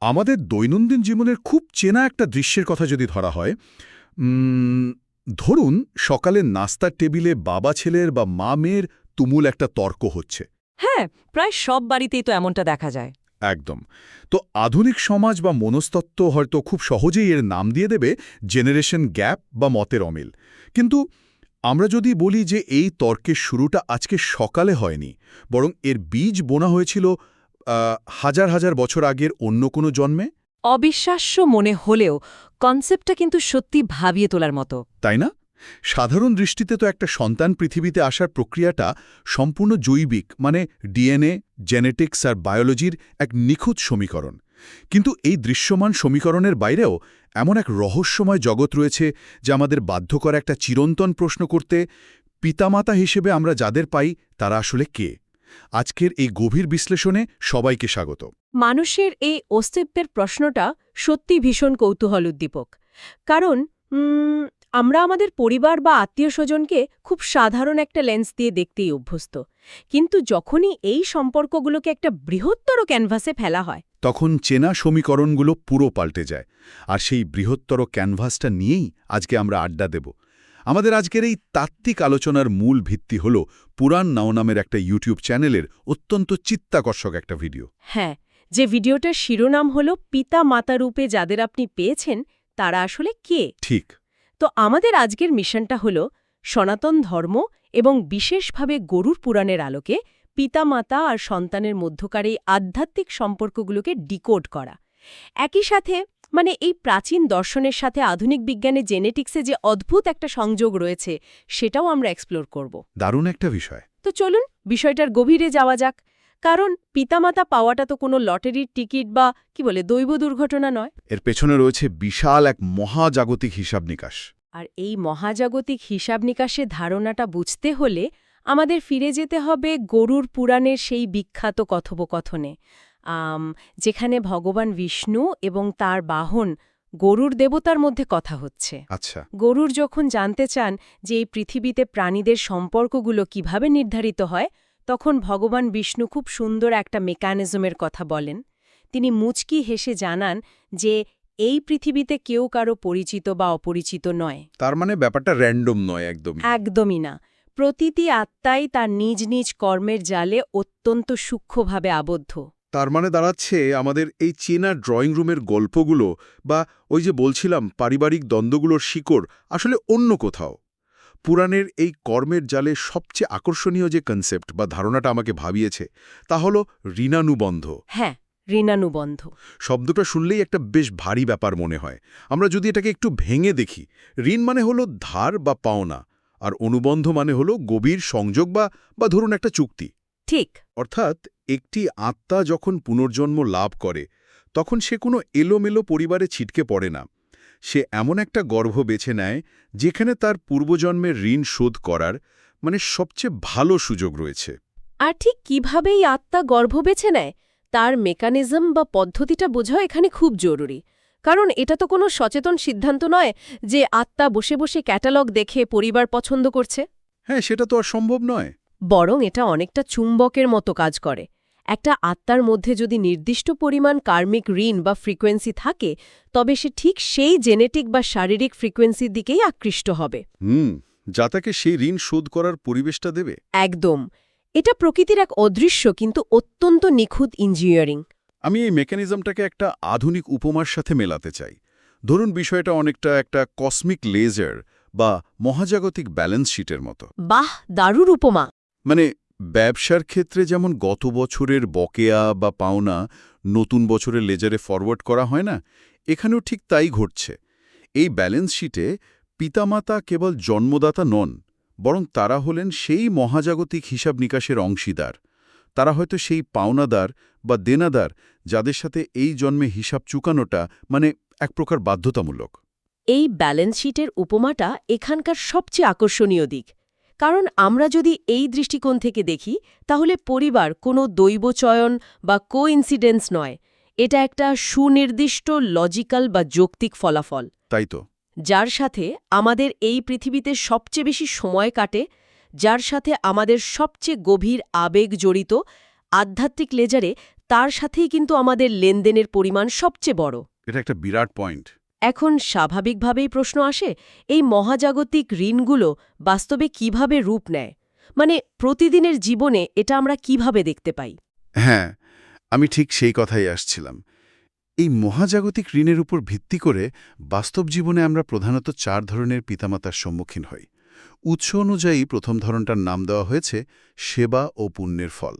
আমাদের দৈনন্দিন জীবনের খুব চেনা একটা দৃশ্যের কথা যদি ধরা হয়, ধরুন সকালে নাস্তার টেবিলে বাবা ছেলের বা মা মেয়ের তুমুল একটা তর্ক হচ্ছে। হ্যাঁ, প্রায় সব বাড়িতেই তো এমনটা দেখা যায়। একদম। তো আধুনিক সমাজ বা মনস্তত্ত্ব হয়তো খুব সহজেই এর নাম দিয়ে দেবে জেনারেশন গ্যাপ বা মতের অমিল। কিন্তু আমরা যদি বলি যে এই তর্কের শুরুটা আজকে সকালে হয়নি, বরং এর বীজ বোনা হয়েছিল হাজার হাজার বছর আগের অন্য কোনো জন্মে, অবিশ্বাস্য মনে হলেও কনসেপ্টটা কিন্তু সত্যি ভাবিয়ে তোলার মতো। তাই না? সাধারণ দৃষ্টিতে তো একটা সন্তান পৃথিবীতে আসার প্রক্রিয়াটা সম্পূর্ণ জৈবিক, মানে ডিএনএ, জেনেটিক্স আর বায়োলজির এক নিখুঁত সমীকরণ। কিন্তু এই দৃশ্যমান সমীকরণের বাইরেও এমন এক রহস্যময় জগৎ রয়েছে যা আমাদের বাধ্য করে একটা চিরন্তন প্রশ্ন করতে, পিতামাতা হিসেবে আমরা যাদের পাই তারা আসলে কে? আজকের এই গভীর বিশ্লেষণে সবাইকে স্বাগত। মানুষের এই অস্তিত্বের প্রশ্নটা সত্যি ভীষণ কৌতূহল উদ্দীপক। কারণ আমরা আমাদের পরিবার বা আত্মীয়-স্বজনকে খুব সাধারণ একটা লেন্স দিয়ে দেখতেই অভ্যস্ত। কিন্তু যখনই এই সম্পর্কগুলোকে একটা বৃহত্তর ক্যানভাসে ফেলা হয়, তখন চেনা সমীকরণগুলো পুরো পাল্টে যায়। আর সেই বৃহত্তর ক্যানভাসটা নিয়েই আজকে আমরা আড্ডা দেব। আমাদের আজকের এই তাত্ত্বিক আলোচনার মূল ভিত্তি হল পুরাণ নাও নামের একটা ইউটিউব চ্যানেলের অত্যন্ত চিত্তাকর্ষক একটা ভিডিও। হ্যাঁ, যে ভিডিওটার শিরোনাম হল পিতা মাতা রূপে যাদের আপনি পেয়েছেন তারা আসলে কে। ঠিক। তো আমাদের আজকের মিশনটা হল সনাতন ধর্ম এবং বিশেষভাবে গরুর পুরাণের আলোকে পিতামাতা আর সন্তানের মধ্যকার এই আধ্যাত্মিক সম্পর্কগুলোকে ডিকোড করা। একই সাথে এই প্রাচীন দর্শনের সাথে আধুনিক বিজ্ঞানের জেনেটিক্সে যে অদ্ভুত একটা সংযোগ রয়েছে সেটাও আমরা এক্সপ্লোর করব। দারুণ একটা বিষয়। তো চলুন বিষয়টার গভীরে যাওয়া যাক। কারণ পিতামাতা পাওয়াটা তো কোনো লটারির টিকিট বা দৈব দুর্ঘটনা নয়। এর পেছনে রয়েছে বিশাল এক মহাজাগতিক হিসাব নিকাশ। আর এই মহাজাগতিক হিসাব নিকাশের ধারণাটা বুঝতে হলে আমাদের ফিরে যেতে হবে গরুর পুরাণের সেই বিখ্যাত কথোপকথনে, যেখানে ভগবান বিষ্ণু এবং তার বাহন গরুর দেবতার মধ্যে কথা হচ্ছে। আচ্ছা। গরুর যখন জানতে চান যে এই পৃথিবীতে প্রাণীদের সম্পর্কগুলো কিভাবে নির্ধারিত হয়, তখন ভগবান বিষ্ণু খুব সুন্দর একটা মেকানিজমের কথা বলেন। তিনি মুচকি হেসে জানান যে এই পৃথিবীতে কেউ কারো পরিচিত বা অপরিচিত নয়। তার মানে ব্যাপারটা র্যান্ডম নয় একদম। একদমই না। প্রতিটি আত্মাই তার নিজ নিজ কর্মের জালে অত্যন্ত সূক্ষ্মভাবে আবদ্ধ। তার মানে দাঁড়াচ্ছে আমাদের এই চেনা ড্রয়িং রুমের গল্পগুলো বা ওই যে বলছিলাম পারিবারিক দ্বন্দ্বগুলোর শিকড় আসলে অন্য কোথাও। পুরাণের এই কর্মের জালে সবচেয়ে আকর্ষণীয় যে কনসেপ্ট বা ধারণাটা আমাকে ভাবিয়েছে তা হল ঋণানুবন্ধ। হ্যাঁ, ঋণানুবন্ধ শব্দটা শুনলেই একটা বেশ ভারী ব্যাপার মনে হয়। আমরা যদি এটাকে একটু ভেঙে দেখি, ঋণ মানে হলো ধার বা পাওনা, আর অনুবন্ধ মানে হলো গভীর সংযোগ বা ধরুন একটা চুক্তি। ঠিক। অর্থাৎ একটি আত্মা যখন পুনর্জন্ম লাভ করে তখন সে কোনো এলোমেলো পরিবারে ছিটকে পড়ে না। সে এমন একটা গর্ভ বেছে নেয় যেখানে তার পূর্বজন্মের ঋণ শোধ করার সবচেয়ে ভালো সুযোগ রয়েছে। আর ঠিক কিভাবে এই আত্মা গর্ভ বেছে নেয় তার মেকানিজম বা পদ্ধতিটা বোঝা এখানে খুব জরুরি। কারণ এটা তো কোনো সচেতন সিদ্ধান্ত নয় যে আত্মা বসে বসে ক্যাটালগ দেখে পরিবার পছন্দ করছে। হ্যাঁ, সেটা তো আর সম্ভব নয়। বরং এটা অনেকটা চুম্বকের মতো কাজ করে। একটা আত্মার মধ্যে যদি নির্দিষ্ট পরিমাণ কার্মিক ঋণ বা ফ্রিকোয়েন্সি থাকে, তবে সে ঠিক সেই জেনেটিক বা শারীরিক ফ্রিকোয়েন্সির দিকেই আকৃষ্ট হবে। যা তাকে সেই ঋণ শোধ করার পরিবেশটা দেবে। একদম। এটা প্রকৃতির এক অদৃশ্য কিন্তু অত্যন্ত নিখুঁত ইঞ্জিনিয়ারিং। আমি এই মেকানিজমটাকে একটা আধুনিক উপমার সাথে মেলাতে চাই। ধরুন বিষয়টা অনেকটা একটা কসমিক লেজার বা মহাজাগতিক ব্যালেন্স শিটের মতো। বাহ, দারুণ উপমা। ব্যবসার ক্ষেত্রে যেমন গত বছরের বকেয়া বা পাওনা নতুন বছরের লেজারে ফরওয়ার্ড করা হয় না, এখানেও ঠিক তাই ঘটছে। এই ব্যালেন্স শিটে পিতামাতা কেবল জন্মদাতা নন, বরং তারা হলেন সেই মহাজাগতিক হিসাব নিকাশের অংশীদার। তারা হয়তো সেই পাওনাদার বা দেনাদার যাদের সাথে এই জন্মে হিসাব চুকানোটা এক প্রকার বাধ্যতামূলক। এই ব্যালেন্স শিটের উপমাটা এখানকার সবচেয়ে আকর্ষণীয় দিক। কারণ আমরা যদি এই দৃষ্টিকোণ থেকে দেখি, তাহলে পরিবার কোনো দৈবচয়ন বা কোইন্সিডেন্স নয়। এটা একটা সুনির্দিষ্ট লজিক্যাল বা যৌক্তিক ফলাফল। তাই তো। যার সাথে আমাদের এই পৃথিবীতে সবচেয়ে বেশি সময় কাটে, যার সাথে আমাদের সবচেয়ে গভীর আবেগ জড়িত, আধ্যাত্মিক লেজারে তার সাথেই কিন্তু আমাদের লেনদেনের পরিমাণ সবচেয়ে বড়। এটা একটা বিরাট পয়েন্ট। এখন স্বাভাবিকভাবেই প্রশ্ন আসে, এই মহাজাগতিক ঋণগুলো বাস্তবে কিভাবে রূপ নেয়? মানে প্রতিদিনের জীবনে এটা আমরা কিভাবে দেখতে পাই? হ্যাঁ, আমি ঠিক সেই কথাই আসছিলাম। এই মহাজাগতিক ঋণের উপর ভিত্তি করে বাস্তব জীবনে আমরা প্রধানত 4 ধরনের পিতামাতার সম্মুখীন হই। উৎস অনুযায়ী প্রথম ধরনটার নাম দেওয়া হয়েছে সেবা ও পুণ্যের ফল।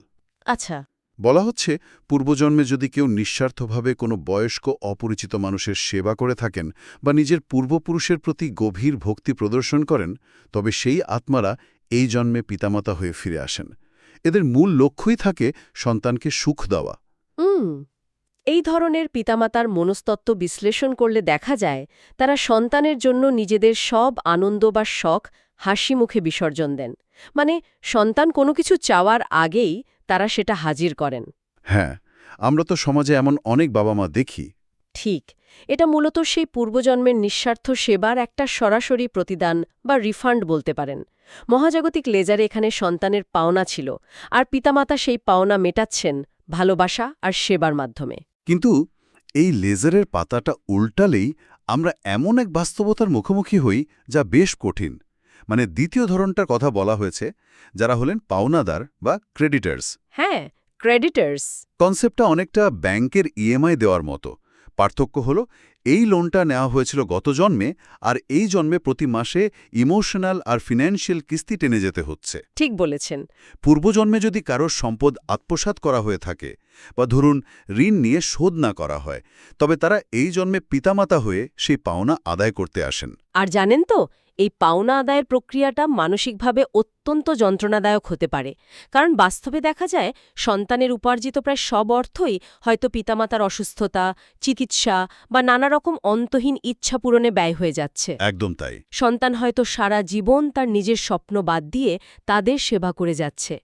আচ্ছা। বলা হচ্ছে পূর্বজন্মে যদি কেউ নিঃস্বার্থভাবে কোনো বয়স্ক অপরিচিত মানুষের সেবা করে থাকেন বা নিজের পূর্বপুরুষের প্রতি গভীর ভক্তি প্রদর্শন করেন, তবে সেই আত্মারা এই জন্মে পিতামাতা হয়ে ফিরে আসেন। এদের মূল লক্ষ্যই থাকে সন্তানকে সুখ দেওয়া। এই ধরনের পিতামাতার মনস্তত্ত্ব বিশ্লেষণ করলে দেখা যায় তারা সন্তানের জন্য নিজেদের সব আনন্দ বা শখ হাসি মুখে বিসর্জন দেন। মানে সন্তান কোনো কিছু চাওয়ার আগেই তারা সেটা হাজির করেন। হ্যাঁ, আমরা তো সমাজে এমন অনেক বাবা মা দেখি। ঠিক, এটা মূলত সেই পূর্বজন্মের নিঃস্বার্থ সেবার একটা সরাসরি প্রতিদান বা রিফান্ড বলতে পারেন। মহাজাগতিক লেজারে এখানে সন্তানের পাওনা ছিল, আর পিতামাতা সেই পাওনা মেটাচ্ছেন ভালোবাসা আর সেবার মাধ্যমে। কিন্তু এই লেজারের পাতাটা উল্টালেই আমরা এমন এক বাস্তবতার মুখোমুখি হই যা বেশ কঠিন। মানে দ্বিতীয় ধরনটার কথা বলা হয়েছে, যারা হলেন পাওনাদার বা ক্রেডিটার্স। হ্যাঁ, ক্রেডিটার্স। কনসেপ্টটা অনেকটা ব্যাংকের ইএমআই দেওয়ার মতো। পার্থক্য হলো এই লোনটা নেওয়া হয়েছিল গত জন্মে, আর এই জন্মে প্রতি মাসে ইমোশনাল আর ফিন্যান্সিয়াল কিস্তি টেনে যেতে হচ্ছে। ঠিক বলেছেন। পূর্বজন্মে যদি কারোর সম্পদ আত্মসাৎ করা হয়ে থাকে বা ধরুন ঋণ নিয়ে শোধ না করা হয়, তবে তারা এই জন্মে পিতামাতা হয়ে সেই পাওনা আদায় করতে আসেন। আর জানেন তো, এই পাওনা আদায়ের প্রক্রিয়াটা মানসিকভাবে অত্যন্ত যন্ত্রণাদায়ক হতে পারে। কারণ বাস্তবে দেখা যায় সন্তানের উপার্জিত প্রায় সব অর্থই হয়তো পিতামাতার অসুস্থতা, চিকিৎসা বা নানা রকম অন্তহীন ইচ্ছা পূরণে ব্যয় হয়ে যাচ্ছে। একদম তাই। সন্তান হয়তো সারা জীবন তার নিজের স্বপ্ন বাদ দিয়ে তাদের সেবা করে যাচ্ছে,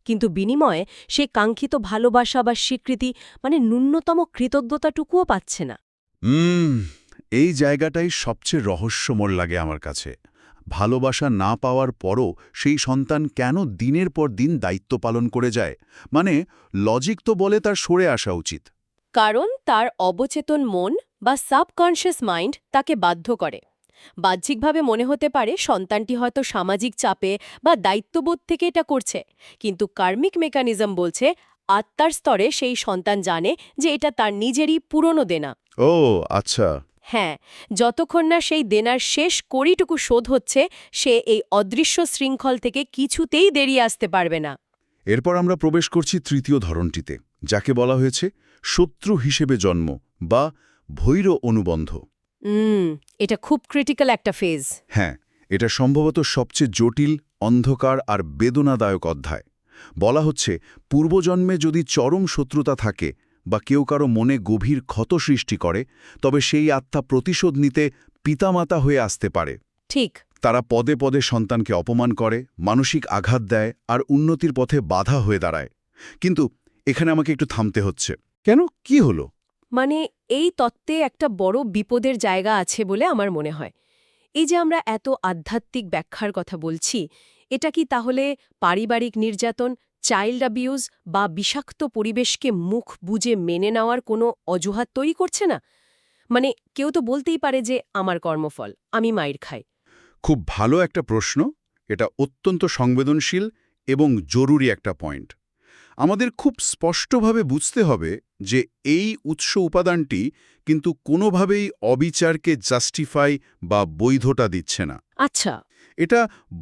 কিন্তু বিনিময়ে সে কাঙ্ক্ষিত ভালোবাসা বা স্বীকৃতি, মানে ন্যূনতম কৃতজ্ঞতাটুকুও পাচ্ছে না। এই জায়গাটাই সবচেয়ে রহস্যময় লাগে আমার কাছে। ভালোবাসা না পাওয়ার পরও সেই সন্তান কেন দিনের পর দিন দায়িত্ব পালন করে যায়? মানে লজিক তো বলে তার সরে আসা উচিত। কারণ তার অবচেতন মন বা সাবকনশিয়াস মাইন্ড তাকে বাধ্য করে। বাহ্যিকভাবে মনে হতে পারে সন্তানটি হয়তো সামাজিক চাপে বা দায়িত্ববোধ থেকে এটা করছে, কিন্তু কার্মিক মেকানিজম বলছে আত্মার স্তরে সেই সন্তান জানে যে এটা তার নিজেরই পুরনো দেনা। ও আচ্ছা। হ্যাঁ, যতক্ষণ না সেই দেনার শেষ কড়িটুকু শোধ হচ্ছে, সে এই অদৃশ্য শৃঙ্খল থেকে কিছুতেই বেরিয়ে আসতে পারবে না। এরপর আমরা প্রবেশ করছি তৃতীয় ধরনটিতে, যাকে বলা হয়েছে শত্রু হিসেবে জন্ম বা ভৈর অনুবন্ধ। এটা খুব ক্রিটিক্যাল একটা ফেজ। হ্যাঁ, এটা সম্ভবত সবচেয়ে জটিল, অন্ধকার আর বেদনাদায়ক অধ্যায়। বলা হচ্ছে পূর্বজন্মে যদি চরম শত্রুতা থাকে বা কেউ কারো মনে গভীর ক্ষত সৃষ্টি করে, তবে সেই আত্মা প্রতিশোধ নিতে পিতামাতা হয়ে আসতে পারে। ঠিক। তারা পদে পদে সন্তানকে অপমান করে, মানসিক আঘাত দেয় আর উন্নতির পথে বাধা হয়ে দাঁড়ায়। কিন্তু এখানে আমাকে একটু থামতে হচ্ছে। কেন, কি হলো? মানে এই তত্ত্বে একটা বড় বিপদের জায়গা আছে বলে আমার মনে হয়। এই যে আমরা এত আধ্যাত্মিক ব্যাখ্যার কথা বলছি, এটা কি তাহলে পারিবারিক নির্যাতন, চাইল্ড অ্যাবিউজ বা বিষাক্ত পরিবেশকে মুখ বুজে মেনে নেওয়ার কোনো অজুহাত তৈরি করছে না? মানে কেউ তো বলতেই পারে যে আমার কর্মফল, আমি মাইর খাই। খুব ভালো একটা প্রশ্ন। এটা অত্যন্ত সংবেদনশীল এবং জরুরি একটা পয়েন্ট। আমাদের খুব স্পষ্টভাবে বুঝতে হবে যে এই উৎস উপাদানটি কিন্তু কোনোভাবেই অবিচারকে জাস্টিফাই বা বৈধতা দিচ্ছে না। আচ্ছা। এটা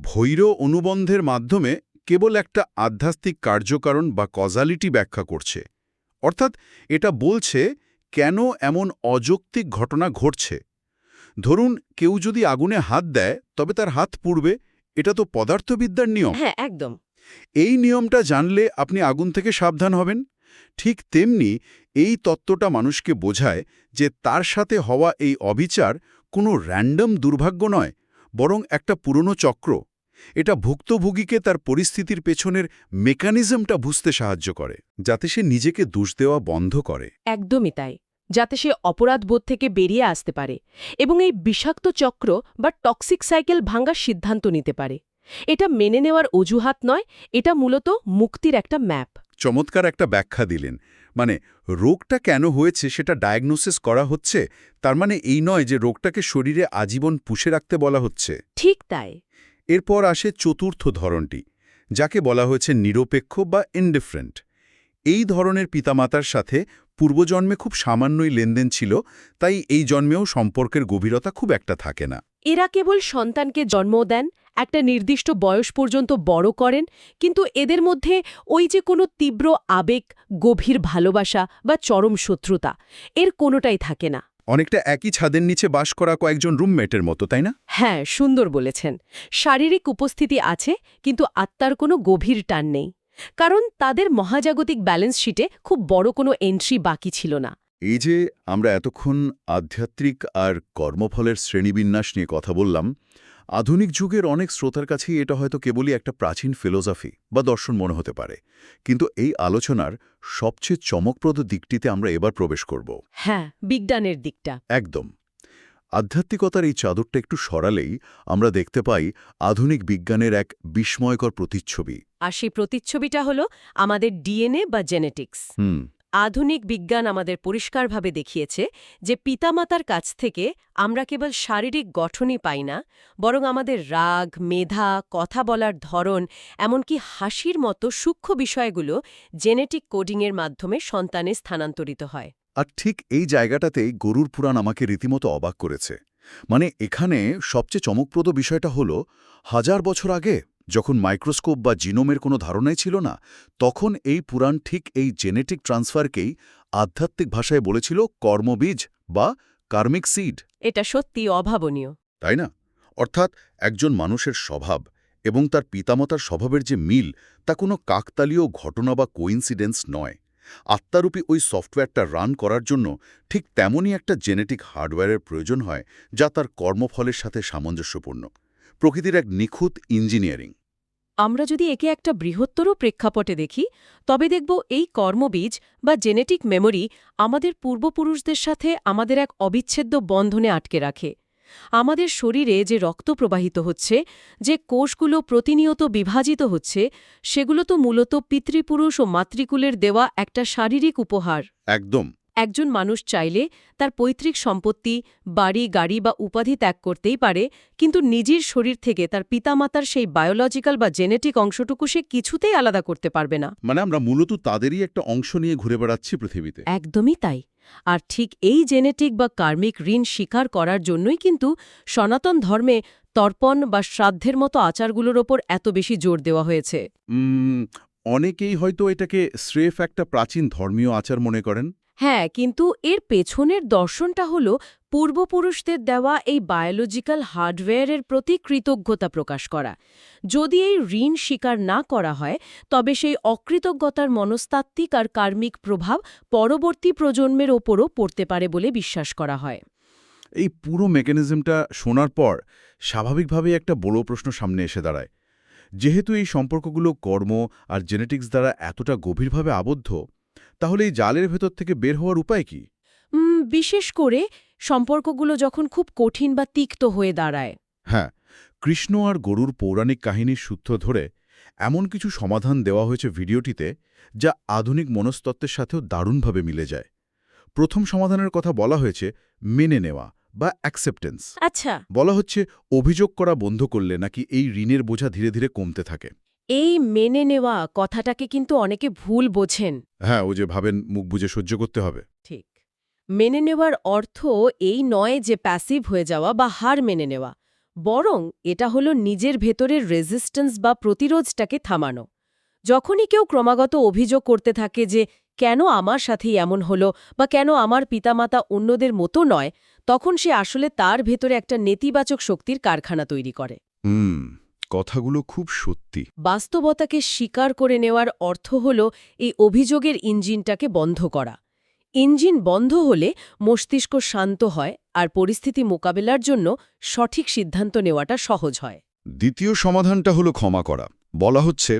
ভৈর অনুবন্ধের মাধ্যমে কেবল একটা আধ্যাত্মিক কার্যকারণ বা কজালিটি ব্যাখ্যা করছে। অর্থাৎ এটা বলছে কেন এমন অযৌক্তিক ঘটনা ঘটছে। ধরুন কেউ যদি আগুনে হাত দেয় তবে তার হাত পুড়বে, এটা তো পদার্থবিদ্যার নিয়ম। হ্যাঁ, একদম। এই নিয়মটা জানলে আপনি আগুন থেকে সাবধান হবেন। ঠিক তেমনি এই তত্ত্বটা মানুষকে বোঝায় যে তার সাথে হওয়া এই অবিচার কোনো র্যান্ডম দুর্ভাগ্য নয়, বরং একটা পুরনো চক্র। এটা ভুক্তভোগীকে তার পরিস্থিতির পেছনের মেকানিজমটা বুঝতে সাহায্য করে, যাতে সে নিজেকে দোষ দেওয়া বন্ধ করে। একদমই তাই, যাতে সে অপরাধবোধ থেকে বেরিয়ে আসতে পারে এবং এই বিষাক্ত চক্র বা টক্সিক সাইকেল ভাঙার সিদ্ধান্ত নিতে পারে। এটা মেনে নেওয়ার অজুহাত নয়, এটা মূলত মুক্তির একটা ম্যাপ। চমৎকার একটা ব্যাখ্যা দিলেন। মানে রোগটা কেন হয়েছে সেটা ডায়াগনোসিস করা হচ্ছে, তার মানে এই নয় যে রোগটাকে শরীরে আজীবন পুষে রাখতে বলা হচ্ছে। ঠিক তাই। এরপর আসে চতুর্থ ধরনটি, যাকে বলা হয়েছে নিরপেক্ষ বা ইনডিফারেন্ট। এই ধরনের পিতামাতার সাথে পূর্বজন্মে খুব সামান্যই লেনদেন ছিল, তাই এই জন্মেও সম্পর্কের গভীরতা খুব একটা থাকে না। এরা কেবল সন্তানকে জন্ম দেন, একটা নির্দিষ্ট বয়স পর্যন্ত বড় করেন, কিন্তু এদের মধ্যে ওই যে কোনো তীব্র আবেগ, গভীর ভালোবাসা বা চরম শত্রুতা, এর কোনোটাই থাকে না। অনেকটা একই ছাদের নিচে বাস করা কয়েকজন রুমমেটের মতো, তাই না? হ্যাঁ, সুন্দর বলেছেন। শারীরিক উপস্থিতি আছে, কিন্তু আত্মার কোনো গভীর টান নেই। কারণ তাদের মহাজাগতিক ব্যালেন্স শিটে খুব বড় কোনো এন্ট্রি বাকি ছিল না। এই যে আমরা এতক্ষণ আধ্যাত্মিক আর কর্মফলের শ্রেণীবিন্যাস নিয়ে কথা বললাম, আধুনিক যুগের অনেক শ্রোতার কাছেই এটা হয়তো কেবলই একটা প্রাচীন ফিলোসফি বা দর্শন মনে হতে পারে। কিন্তু এই আলোচনার সবচেয়ে চমকপ্রদ দিকটিতে আমরা এবার প্রবেশ করব। হ্যাঁ, বিজ্ঞানের দিকটা। একদম। আধ্যাত্মিকতার এই চাদরটা একটু সরালেই আমরা দেখতে পাই আধুনিক বিজ্ঞানের এক বিস্ময়কর প্রতিচ্ছবি। আর সেই প্রতিচ্ছবিটা হলো আমাদের ডিএনএ বা জেনেটিক্স। আধুনিক বিজ্ঞান আমাদের পরিষ্কারভাবে দেখিয়েছে যে পিতামাতার কাছ থেকে আমরা কেবল শারীরিক গঠনই পাই না, বরং আমাদের রাগ, মেধা, কথা বলার ধরন, এমনকি হাসির মতো সূক্ষ্ম বিষয়গুলো জেনেটিক কোডিংয়ের মাধ্যমে সন্তানে স্থানান্তরিত হয়। আর ঠিক এই জায়গাটাতেই গরুর পুরাণ আমাকে রীতিমতো অবাক করেছে। মানে এখানে সবচেয়ে চমকপ্রদ বিষয়টা হলো, 1000 বছর আগে যখন মাইক্রোস্কোপ বা জিনোমের কোনো ধারণাই ছিল না, তখন এই পুরাণ ঠিক এই জেনেটিক ট্রান্সফারকেই আধ্যাত্মিক ভাষায় বলেছিল কর্মবীজ বা কার্মিক সিড। এটা সত্যি অভাবনীয়। তাই না? অর্থাৎ একজন মানুষের স্বভাব এবং তার পিতামাতার স্বভাবের যে মিল, তা কোনো কাকতালীয় ঘটনা বা কোইন্সিডেন্স নয়। আত্মারূপী ওই সফটওয়্যারটা রান করার জন্য ঠিক তেমনই একটা জেনেটিক হার্ডওয়্যারের প্রয়োজন হয়, যা তার কর্মফলের সাথে সামঞ্জস্যপূর্ণ। প্রকৃতির এক নিখুঁত ইঞ্জিনিয়ারিং। আমরা যদি একে একটা বৃহত্তর প্রেক্ষাপটে দেখি, তবে দেখব এই কর্মবীজ বা জেনেটিক মেমোরি আমাদের পূর্বপুরুষদের সাথে আমাদের এক অবিচ্ছেদ্য বন্ধনে আটকে রাখে। আমাদের শরীরে যে রক্ত প্রবাহিত হচ্ছে, যে কোষগুলো প্রতিনিয়ত বিভাজিত হচ্ছে, সেগুলো তো মূলত পিতৃপুরুষ ও মাতৃকুলের দেওয়া একটা শারীরিক উপহার। একদম। একজন মানুষ চাইলে তার পৈতৃক সম্পত্তি, বাড়ি, গাড়ি বা উপাধি ত্যাগ করতেই পারে, কিন্তু নিজের শরীর থেকে তার পিতামাতার সেই বায়োলজিক্যাল বা জেনেটিক অংশটুকু সে কিছুতেই আলাদা করতে পারবে না। মানে আমরা মূলত তাদেরই একটা অংশ নিয়ে ঘুরে বেড়াচ্ছি পৃথিবীতে। একদমই তাই। আর ঠিক এই জেনেটিক বা কার্মিক ঋণ স্বীকার করার জন্যই কিন্তু সনাতন ধর্মে তর্পণ বা শ্রাদ্ধের মতো আচারগুলোর ওপর এত বেশি জোর দেওয়া হয়েছে। অনেকেই হয়তো এটাকে স্রেফ একটা প্রাচীন ধর্মীয় আচার মনে করেন। হ্যাঁ, কিন্তু এর পেছনের দর্শনটা হল পূর্বপুরুষদের দেওয়া এই বায়োলজিক্যাল হার্ডওয়্যারের প্রতি কৃতজ্ঞতা প্রকাশ করা। যদি এই ঋণ স্বীকার না করা হয়, তবে সেই অকৃতজ্ঞতার মনস্তাত্ত্বিক আর কার্মিক প্রভাব পরবর্তী প্রজন্মের ওপরও পড়তে পারে বলে বিশ্বাস করা হয়। এই পুরো মেকানিজমটা শোনার পর স্বাভাবিকভাবেই একটা বড় প্রশ্ন সামনে এসে দাঁড়ায়। যেহেতু এই সম্পর্কগুলো কর্ম আর জেনেটিক্স দ্বারা এতটা গভীরভাবে আবদ্ধ, তাহলে এই জালের ভেতর থেকে বের হওয়ার উপায় কি? বিশেষ করে সম্পর্কগুলো যখন খুব কঠিন বা তিক্ত হয়ে দাঁড়ায়। হ্যাঁ, কৃষ্ণ আর গরুর পৌরাণিক কাহিনীর সূত্র ধরে এমন কিছু সমাধান দেওয়া হয়েছে ভিডিওটিতে, যা আধুনিক মনস্তত্ত্বের সাথেও দারুণভাবে মিলে যায়। প্রথম সমাধানের কথা বলা হয়েছে মেনে নেওয়া বা অ্যাকসেপ্টেন্স। আচ্ছা, বলা হচ্ছে অভিযোগ করা বন্ধ করলে নাকি এই ঋণের বোঝা ধীরে ধীরে কমতে থাকে। এই মেনে নেওয়া কথাটাকে কিন্তু অনেকে ভুল বোঝেন। হ্যাঁ, ও যে ভাবেন মুখ বুজে সহ্য করতে হবে। ঠিক। মেনে নেওয়ার অর্থ এই নয় যে প্যাসিভ হয়ে যাওয়া বা হার মেনে নেওয়া, বরং এটা হলো নিজের ভেতরের রেজিস্ট্যান্স বা প্রতিরোধটাকে থামানো। যখনই কেউ ক্রমাগত অভিযোগ করতে থাকে যে কেন আমার সাথেই এমন হলো বা কেন আমার পিতামাতা অন্যদের মতো নয়, তখন সে আসলে তার ভেতরে একটা নেতিবাচক শক্তির কারখানা তৈরি করে। কথাগুলো খুব সত্যি। বাস্তবতাকে স্বীকার করে নেওয়ার অর্থ হল এই অভিযোগের ইঞ্জিনটাকে বন্ধ করা। ইঞ্জিন বন্ধ হলে মস্তিষ্ক শান্ত হয় আর পরিস্থিতি মোকাবেলার জন্য সঠিক সিদ্ধান্ত নেওয়াটা সহজ হয়। দ্বিতীয় সমাধানটা হলো ক্ষমা করা। বলা হচ্ছে,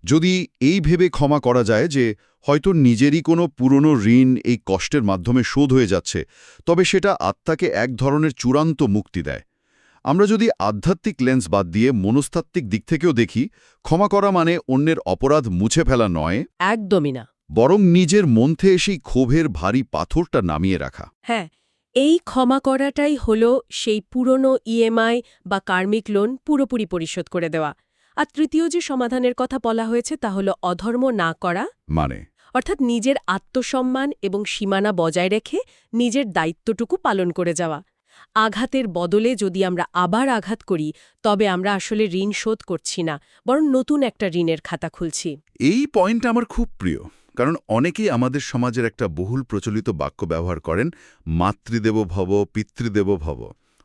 যদি এই ভেবে ক্ষমা করা যায় যে হয়তো নিজেরই কোনো পুরনো ঋণ এই কষ্টের মাধ্যমে শোধ হয়ে যাচ্ছে, তবে সেটা আত্মাকে এক ধরনের চূড়ান্ত মুক্তি দেয়। আমরা যদি আধ্যাত্মিক লেন্স বাদ দিয়ে মনস্তাত্ত্বিক দিক থেকেও দেখি, ক্ষমা করা মানে অন্যের অপরাধ মুছে ফেলা নয়, একদমই না। বরং নিজের মধ্যে এসেই ক্ষোভের ভারী পাথরটা নামিয়ে রাখা। হ্যাঁ, এই ক্ষমা করাটাই হল সেই পুরনো ইএমআই বা কার্মিক লোন পুরোপুরি পরিশোধ করে দেওয়া। আর তৃতীয় যে সমাধানের কথা বলা হয়েছে তা হল অধর্ম না করা, মানে অর্থাৎ নিজের আত্মসম্মান এবং সীমানা বজায় রেখে নিজের দায়িত্বটুকু পালন করে যাওয়া। আঘাতের বদলে যদি আমরা আবার আঘাত করি, তবে আমরা আসলে ঋণ শোধ করছি না, বরং নতুন একটা ঋণের খাতা খুলছি। এই পয়েন্টটা আমার খুব প্রিয়, কারণ অনেকেই আমাদের সমাজের একটা বহুল প্রচলিত বাক্য ব্যবহার করেন, মাতৃদেব ভব পিতৃদেব ভব,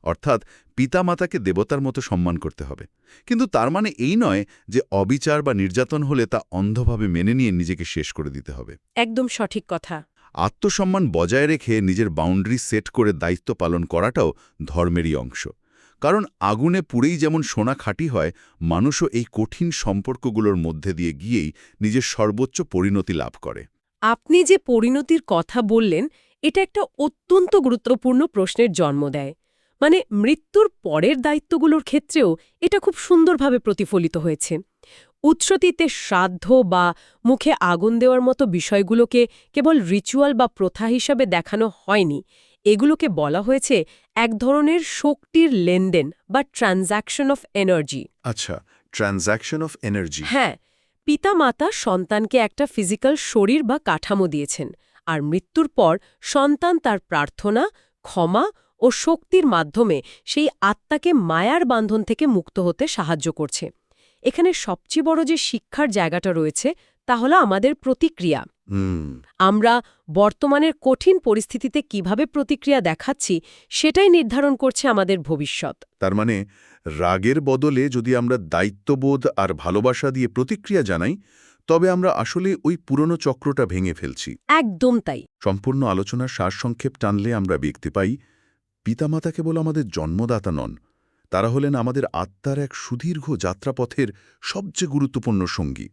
অর্থাৎ পিতামাতাকে দেবতার মতো সম্মান করতে হবে। কিন্তু তার মানে এই নয় যে অবিচার বা নির্যাতন হলে তা অন্ধভাবে মেনে নিয়ে নিজেকে শেষ করে দিতে হবে। একদম সঠিক কথা। আত্মসম্মান বজায় রেখে নিজের বাউন্ডারি সেট করে দায়িত্ব পালন করাটাও ধর্মেরই অংশ। কারণ আগুনে পুড়েই যেমন সোনা খাঁটি হয়, মানুষও এই কঠিন সম্পর্কগুলোর মধ্যে দিয়ে গিয়েই নিজের সর্বোচ্চ পরিণতি লাভ করে। আপনি যে পরিণতির কথা বললেন, এটা একটা অত্যন্ত গুরুত্বপূর্ণ প্রশ্নের জন্ম দেয়। মানে মৃত্যুর পরের দায়িত্বগুলোর ক্ষেত্রেও এটা খুব সুন্দরভাবে প্রতিফলিত হয়েছে। উৎসতিতে শ্রাদ্ধ বা মুখে আগুন দেওয়ার মতো বিষয়গুলোকে কেবল রিচুয়াল বা প্রথা হিসাবে দেখানো হয়নি, এগুলোকে বলা হয়েছে এক ধরনের শক্তির লেনদেন বা ট্রানজ্যাকশন অফ এনার্জি। আচ্ছা, ট্রানজ্যাকশন অফ এনার্জি। হ্যাঁ, পিতামাতা সন্তানকে একটা ফিজিক্যাল শরীর বা কাঠামো দিয়েছেন, আর মৃত্যুর পর সন্তান তার প্রার্থনা, ক্ষমা ও শক্তির মাধ্যমে সেই আত্মাকে মায়ার বান্ধন থেকে মুক্ত হতে সাহায্য করছে। এখানে সবচেয়ে বড় যে শিক্ষার জায়গাটা রয়েছে তা হলো আমাদের প্রতিক্রিয়া। আমরা বর্তমানের কঠিন পরিস্থিতিতে কিভাবে প্রতিক্রিয়া দেখাচ্ছি সেটাই নির্ধারণ করছে আমাদের ভবিষ্যৎ। তার মানে রাগের বদলে যদি আমরা দায়িত্ববোধ আর ভালোবাসা দিয়ে প্রতিক্রিয়া জানাই, তবে আমরা আসলে ওই পুরনো চক্রটা ভেঙে ফেলছি। একদম তাই। সম্পূর্ণ আলোচনার সারসংক্ষেপ টানলে আমরা দেখতে পাই, পিতামাতা কেবল আমাদের জন্মদাতা নন, তারা হলেন আমাদের আত্মার এক সুদীর্ঘ যাত্রাপথের সবচেয়ে গুরুত্বপূর্ণ সঙ্গী।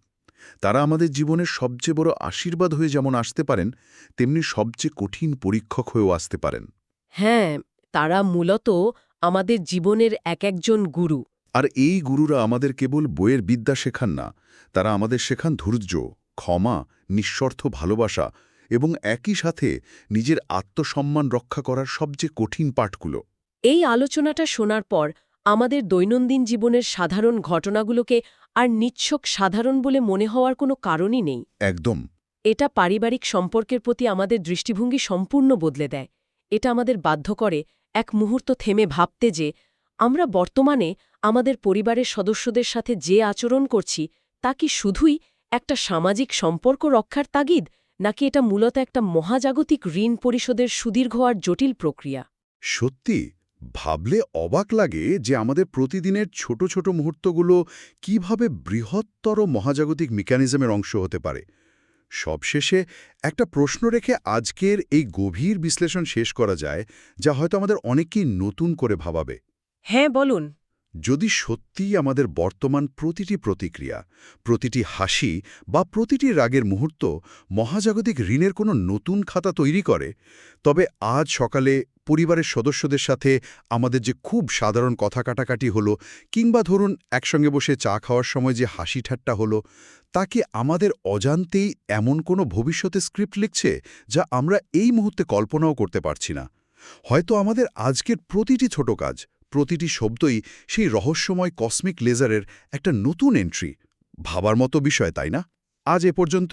তারা আমাদের জীবনের সবচেয়ে বড় আশীর্বাদ হয়ে যেমন আসতে পারেন, তেমনি সবচেয়ে কঠিন পরীক্ষক হয়েও আসতে পারেন। হ্যাঁ, তারা মূলত আমাদের জীবনের একজন গুরু। আর এই গুরুরা আমাদের কেবল বইয়ের বিদ্যা শেখান না, তারা আমাদের শেখান ধৈর্য, ক্ষমা, নিঃস্বার্থ ভালোবাসা এবং একই সাথে নিজের আত্মসম্মান রক্ষা করার সবচেয়ে কঠিন পাঠগুলো। এই আলোচনাটা শোনার পর আমাদের দৈনন্দিন জীবনের সাধারণ ঘটনাগুলোকে আর নিছক সাধারণ বলে মনে হওয়ার কোনো কারণই নেই। একদম। এটা পারিবারিক সম্পর্কের প্রতি আমাদের দৃষ্টিভঙ্গি সম্পূর্ণ বদলে দেয়। এটা আমাদের বাধ্য করে এক মুহূর্ত থেমে ভাবতে যে আমরা বর্তমানে আমাদের পরিবারের সদস্যদের সাথে যে আচরণ করছি তা কি শুধুই একটা সামাজিক সম্পর্ক রক্ষার তাগিদ, নাকি এটা মূলত একটা মহাজাগতিক ঋণ পরিশোধের সুদীর্ঘ আর জটিল প্রক্রিয়া। সত্যি ভাবলে অবাক লাগে যে আমাদের প্রতিদিনের ছোট ছোট মুহূর্তগুলো কিভাবে বৃহত্তর মহাজাগতিক মেকানিজমের অংশ হতে পারে। সবশেষে একটা প্রশ্ন রেখে আজকের এই গভীর বিশ্লেষণ শেষ করা যায়, যা হয়তো আমাদের অনেককেই নতুন করে ভাবাবে। হ্যাঁ, বলুন। যদি সত্যিই আমাদের বর্তমান প্রতিটি প্রতিক্রিয়া, প্রতিটি হাসি বা প্রতিটি রাগের মুহূর্ত মহাজাগতিক ঋণের কোনো নতুন খাতা তৈরি করে, তবে আজ সকালে পরিবারের সদস্যদের সাথে আমাদের যে খুব সাধারণ কথা কাটাকাটি হলো, কিংবা ধরুন একসঙ্গে বসে চা খাওয়ার সময় যে হাসি ঠাট্টা হলো, তাকে আমাদের অজান্তেই এমন কোনো ভবিষ্যতে স্ক্রিপ্ট লিখছে যা আমরা এই মুহূর্তে কল্পনাও করতে পারছি না। হয়তো আমাদের আজকের প্রতিটি ছোট কাজ, প্রতিটি শব্দই সেই রহস্যময় কসমিক লেজারের একটা নতুন এন্ট্রি। ভাবার মতো বিষয়, তাই না? আজ এ পর্যন্ত।